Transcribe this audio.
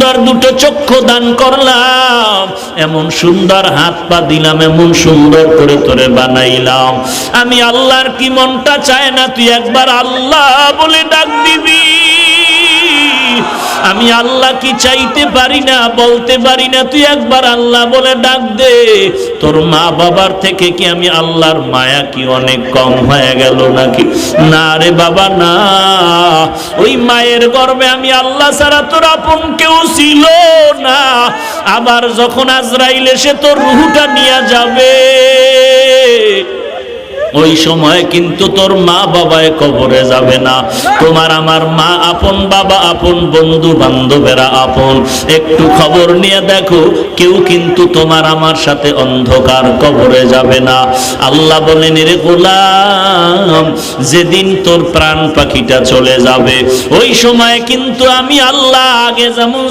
সুন্দর দুটো চক্ষু দান করলাম, এমন সুন্দর হাত পা দিলাম, এমন সুন্দর করে তোরে বানাইলাম। আমি আল্লাহর কি মনটা চায় না তুই একবার আল্লাহ বলে ডাক দিবি? আমি আল্লাহ কি চাইতে পারি না, বলতে পারি না, তুই একবার আল্লাহ বলে ডাক দে। তোর মা বাবার থেকে কি আমি আল্লাহর মায়া কি অনেক কম হয়ে গেল নাকি? না রে বাবা না, ওই মায়ের গর্ভে আমি আল্লাহ ছাড়া তোর আপন কেউ ছিল না। আবার যখন আজরাইল এসে তোর রূহটা নিয়ে যাবে, ওই সময় কিন্তু তোর মা বাবায় কবরে যাবে না। তোমার আমার মা আপন, বাবা আপন, বন্ধু বান্ধবেরা আপন। একটু খবর নিয়ে দেখো, কেউ কিন্তু তোমার আমার সাথে অন্ধকার কবরে যাবে না। আল্লাহ বলেন, রে গোলাম, যেদিন তোর প্রাণ পাখিটা চলে যাবে, ওই সময় কিন্তু আমি আল্লাহ আগে যেমন